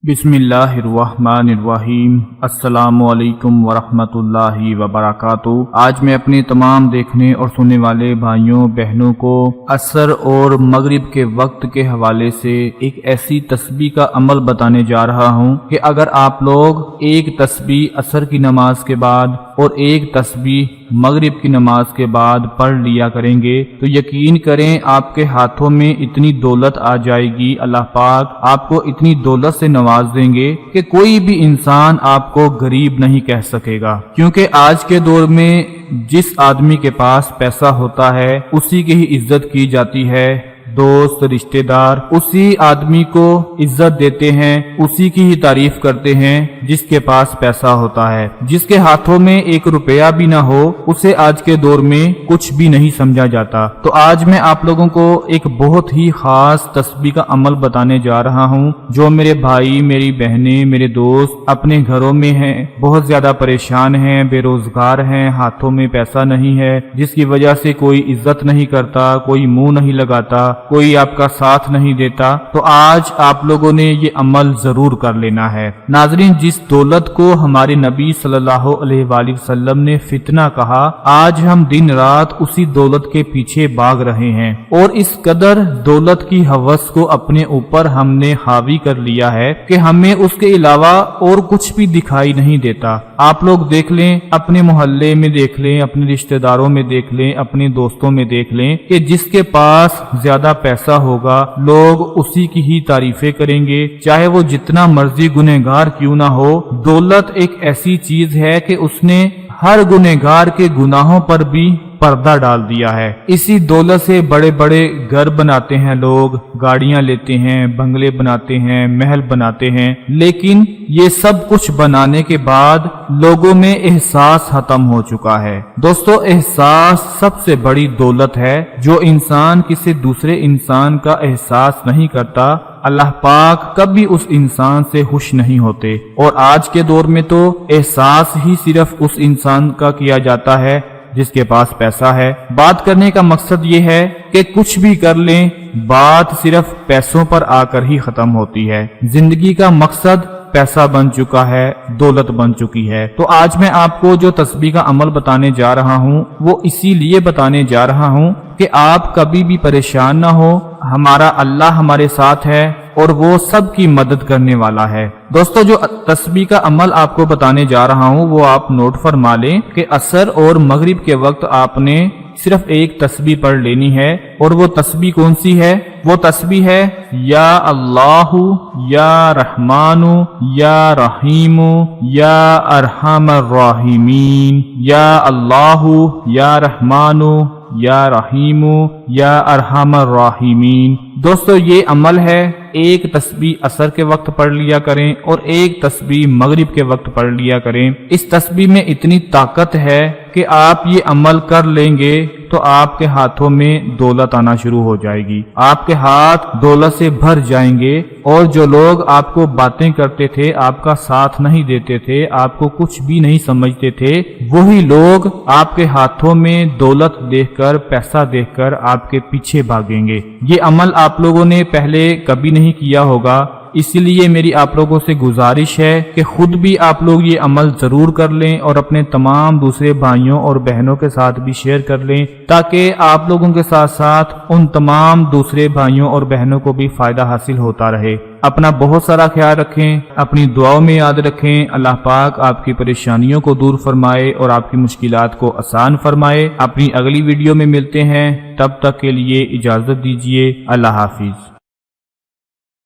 बिस्मिल्लाहिर्रहमानिर्रहीम। अस्सलामु अलैकुम वरहमतुल्लाहि वबरकातुहू। आज मैं अपने तमाम देखने और सुनने वाले भाइयों बहनों को असर और मगरिब के वक्त के हवाले से एक ऐसी तस्बीह का अमल बताने जा रहा हूँ कि अगर आप लोग एक तस्बीह असर की नमाज के बाद और एक तस्बीह मगरिब की नमाज के बाद पढ़ लिया करेंगे तो यकीन करें आपके हाथों में इतनी दौलत आ जाएगी, अल्लाह पाक आपको इतनी दौलत से नवाज देंगे कि कोई भी इंसान आपको गरीब नहीं कह सकेगा। क्योंकि आज के दौर में जिस आदमी के पास पैसा होता है उसी की ही इज्जत की जाती है, दोस्त रिश्तेदार उसी आदमी को इज्जत देते हैं, उसी की ही तारीफ करते हैं जिसके पास पैसा होता है। जिसके हाथों में एक रुपया भी ना हो उसे आज के दौर में कुछ भी नहीं समझा जाता। तो आज मैं आप लोगों को एक बहुत ही खास तस्बीह का अमल बताने जा रहा हूँ जो मेरे भाई, मेरी बहनें, मेरे दोस्त अपने घरों में हैं, बहुत ज्यादा परेशान हैं, बेरोजगार हैं, हाथों में पैसा नहीं है, जिसकी वजह से कोई इज्जत नहीं करता, कोई मुंह नहीं लगाता, कोई आपका साथ नहीं देता। तो आज आप लोगों ने ये अमल जरूर कर लेना है। नाजरीन, जिस दौलत को हमारे नबी सल्लल्लाहु अलैहि वसल्लम ने फितना कहा, आज हम दिन रात उसी दौलत के पीछे भाग रहे हैं और इस कदर दौलत की हवस को अपने ऊपर हमने हावी कर लिया है कि हमें उसके अलावा और कुछ भी दिखाई नहीं देता। आप लोग देख लें, अपने मोहल्ले में देख लें, अपने रिश्तेदारों में देख लें, अपने दोस्तों में देख लें कि जिसके पास ज्यादा पैसा होगा लोग उसी की ही तारीफें करेंगे, चाहे वो जितना मर्जी गुनहगार क्यों ना हो। दौलत एक ऐसी चीज है कि उसने हर गुनहगार के गुनाहों पर भी पर्दा डाल दिया है। इसी दौलत से बड़े बड़े घर बनाते हैं लोग, गाड़ियां लेते हैं, बंगले बनाते हैं, महल बनाते हैं, लेकिन ये सब कुछ बनाने के बाद लोगों में एहसास खत्म हो चुका है। दोस्तों, एहसास सबसे बड़ी दौलत है। जो इंसान किसी दूसरे इंसान का एहसास नहीं करता, अल्लाह पाक कभी उस इंसान से खुश नहीं होते। और आज के दौर में तो एहसास ही सिर्फ उस इंसान का किया जाता है जिसके पास पैसा है। बात करने का मकसद ये है कि कुछ भी कर लें, बात सिर्फ पैसों पर आकर ही खत्म होती है। जिंदगी का मकसद पैसा बन चुका है, दौलत बन चुकी है। तो आज मैं आपको जो तस्बीह का अमल बताने जा रहा हूँ वो इसीलिए बताने जा रहा हूँ कि आप कभी भी परेशान ना हो। हमारा अल्लाह हमारे साथ है और वो सबकी मदद करने वाला है। दोस्तों, जो तस्बीह का अमल आपको बताने जा रहा हूँ वो आप नोट फरमा लें कि असर और मगरिब के वक्त आपने सिर्फ एक तस्बीह पढ़ लेनी है। और वो तस्बीह कौन सी है? वो तस्बीह है या अल्लाहु या रहमानु या रहीमु या अरहमर राहिमीन, या अल्लाहु या रहमानु या रहीमु या अरहमर राहिमीन। दोस्तों, ये अमल है, एक तस्बीह असर के वक्त पढ़ लिया करें और एक तस्बीह मगरिब के वक्त पढ़ लिया करें। इस तस्बीह में इतनी ताकत है कि आप ये अमल कर लेंगे तो आपके हाथों में दौलत आना शुरू हो जाएगी, आपके हाथ दौलत से भर जाएंगे। और जो लोग आपको बातें करते थे, आपका साथ नहीं देते थे, आपको कुछ भी नहीं समझते थे, वही लोग आपके हाथों में दौलत देखकर, पैसा देखकर आपके पीछे भागेंगे। ये अमल आप लोगों ने पहले कभी नहीं किया होगा, इसलिए मेरी आप लोगों से गुजारिश है कि खुद भी आप लोग ये अमल जरूर कर लें और अपने तमाम दूसरे भाइयों और बहनों के साथ भी शेयर कर लें, ताकि आप लोगों के साथ साथ उन तमाम दूसरे भाइयों और बहनों को भी फायदा हासिल होता रहे। अपना बहुत सारा ख्याल रखें, अपनी दुआओं में याद रखें। अल्लाह पाक आपकी परेशानियों को दूर फरमाए और आपकी मुश्किलात को आसान फरमाए। अपनी अगली वीडियो में मिलते हैं, तब तक के लिए इजाजत दीजिए। अल्लाह हाफिज।